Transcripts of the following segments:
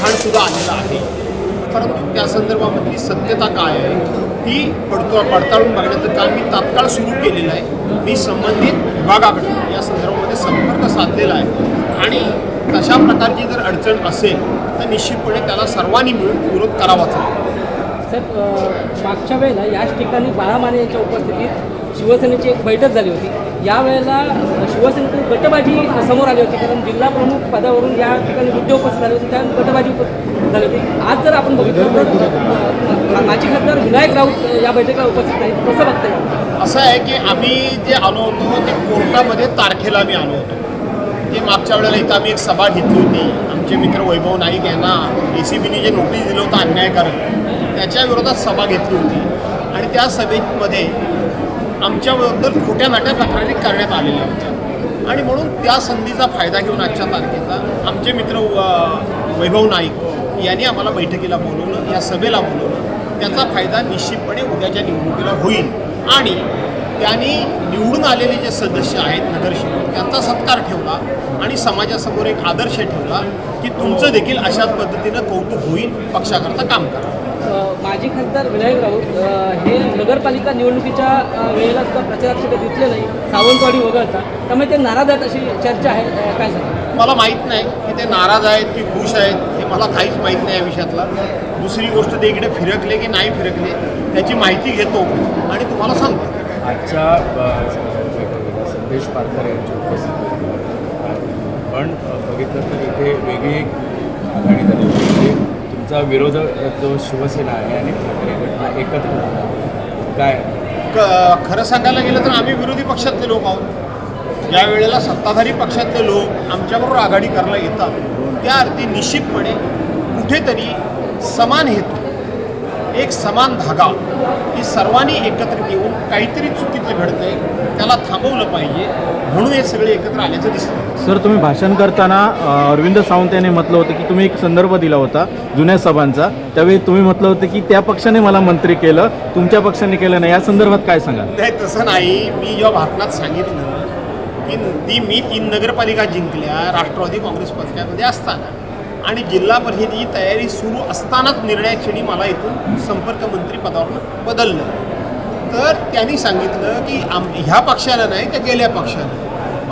लिखाणसुद्धा आलेलं आहे, परंतु त्या संदर्भामधली सत्यता काय आहे ती पडताळून बघण्याचं काम मी तात्काळ सुरू केलेलं आहे. मी संबंधित विभागाकडे या संदर्भामध्ये संपर्क साधलेला आहे आणि तशा प्रकारची जर अडचण असेल तर निश्चितपणे त्याला सर्वांनी मिळून विरोध करावाच लागेल. सर, मागच्या वेळेला याच ठिकाणी बाळा माने यांच्या उपस्थितीत शिवसेनेची एक बैठक झाली होती. यावेळेला शिवसेनेतून गटबाजी समोर आली होती, कारण जिल्हा प्रमुख पदावरून या ठिकाणी मुद्दे उपस्थित झाले होते, त्या गटबाजी झाली होती. आज जर आपण बघितलं तर माजी खासदार विनायक राऊत या बैठकीला उपस्थित नाही, कसं बघताय? असं आहे की आम्ही जे आलो होतो ते कोर्टामध्ये तारखेला आम्ही आलो होतो. ते मागच्या वेळेला इथं आम्ही एक सभा घेतली होती. आमचे मित्र वैभव नाईक यांना ACBने जे नोटीस दिलं होतं अन्यायकारक, त्याच्या विरोधात सभा घेतली होती आणि त्या सभेमध्ये आमच्याबद्दल खोट्या नाट्या तक्रारी करण्यात आलेल्या होत्या आणि म्हणून त्या संधीचा फायदा घेऊन आजच्या तारखेला आमचे मित्र वैभव नाईक यांनी आम्हाला बैठकीला बोलवलं, या सभेला बोलवलं. त्याचा फायदा निश्चितपणे उद्याच्या निवडणुकीला होईल आणि त्यांनी निवडून आलेले जे सदस्य आहेत नगरसेवक त्यांचा सत्कार ठेवला आणि समाजासमोर एक आदर्श ठेवला की तुमचं देखील अशाच पद्धतीनं कौतुक होईल, पक्षाकरता काम करा. माजी खासदार विनायक राऊत हे नगरपालिका निवडणुकीच्या वेळेला सुद्धा प्रचारात दिसले नाही, सावंतवाडी वगळता, त्यामुळे ते नाराज आहेत अशी चर्चा आहे. काय सांगा? मला माहीत नाही की ते नाराज आहेत की खुश आहेत, हे मला काहीच माहीत नाही या विषयातला. दुसरी गोष्ट ते इकडे फिरकले की नाही फिरकले त्याची माहिती घेतो आणि तुम्हाला सांगतो. आजच्या बैठकीला संदेश पारकर यांची उपस्थिती होती, पण बघितलं तर इथे वेगळी एक आघाडी झाली होती. तुमचा विरोधक जो शिवसेना आहे आणि ठाकरे गट एकत्र काय खरं सांगायला गेलं तर आम्ही विरोधी पक्षातले लोक आहोत. ज्या वेळेला सत्ताधारी पक्षातले लोक आमच्याबरोबर आघाडी करायला येतात त्या अर्थी निश्चितपणे कुठेतरी समान हेतू, एक समान धागा ही सर्वांनी एकत्र येऊन काहीतरी चुकीचं घडतंय त्याला थांबवलं पाहिजे म्हणून हे सगळे एकत्र आल्याचं दिसतं. सर, तुम्ही भाषण करताना अरविंद सावंत यांनी म्हटलं होतं की तुम्ही एक संदर्भ दिला होता जुन्या सभांचा, त्यावेळी तुम्ही म्हटलं होतं की त्या पक्षाने मला मंत्री केलं, तुमच्या पक्षाने केलं नाही. या संदर्भात काय सांगाल? नाही, तसं नाही. मी जेव्हा भाषणात सांगितलं की मी 3 नगरपालिका जिंकल्या राष्ट्रवादी काँग्रेस पक्षामध्ये असताना आणि जिल्हा परिषदेची तयारी सुरू असतानाच निर्णयाक्षणी मला इथून संपर्क मंत्री पदावर बदललं, तर त्यांनी सांगितलं की ह्या पक्षाला नाही त्या गेल्या पक्षाला.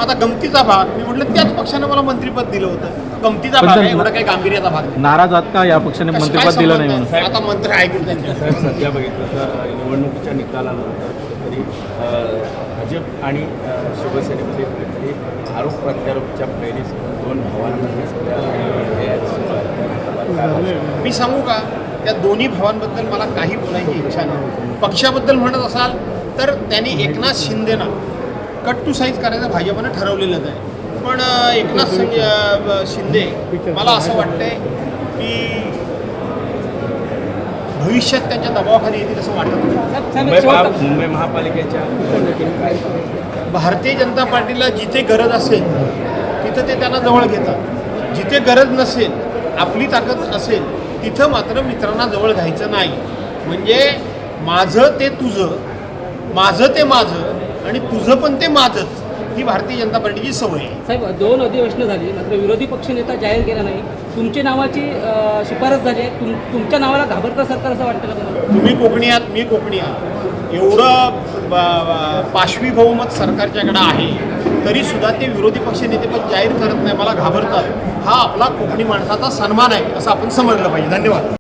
आता गमतीचा भाग मी म्हटलं त्याच पक्षानं मला मंत्रिपद दिलं होतं. गमतीचा भाग आहे, एवढा काही गांभीर्याचा भाग नाही. नाराज आहात का या पक्षाने मंत्रिपद दिलं नाही म्हणून? आता मंत्री ऐकून त्यांच्या साहेब, सध्या बघितलं तर निवडणुकीच्या निकालानंतर कुठेतरी भाजप आणि शिवसेनेमध्ये कुठेतरी आरोप प्रत्यारोपच्या पहिली 2 भावांमध्ये सध्या मी सांगू का, त्या दोन्ही भावांबद्दल मला काही बोलायची इच्छा नाही. पक्षाबद्दल म्हणत असाल तर त्यांनी एकनाथ शिंदेना कट टू साईज करायचं भाजपनं ठरवलेलंच आहे, पण एकनाथ शिंदे मला असं वाटतंय की भविष्यात त्यांच्या दबावाखाली येतील असं वाटत नाही. मुंबई महापालिकेच्या भारतीय जनता पार्टीला जिथे गरज असेल तिथं ते त्यांना जवळ घेतात, जिथे गरज नसेल आपली ताकद असेल तिथं मात्र मित्रांना जवळ घ्यायचं नाही. म्हणजे माझं ते तुझं, माझं ते माझं आणि तुझं पण ते माझंच, ही भारतीय जनता पार्टीची सवय आहे. साहेब, 2 अधिवेशनं झाली मात्र विरोधी पक्षनेता जाहीर केला नाही. तुमच्या नावाची शिफारस झाली आहे, तुमच्या नावाला घाबरता सरकार असं वाटतं का तुम्हाला? तुम्ही कोकणी आहात, मी कोकणी आहात, एवढं पाशवी बहुमत सरकारच्याकडं आहे तरीसुद्धा ते विरोधी पक्षनेतेपद जाहीर करत नाही, मला घाबरतात. हा आपला कोकणी माणसाचा सन्मान आहे असं आपण समजलं पाहिजे. धन्यवाद.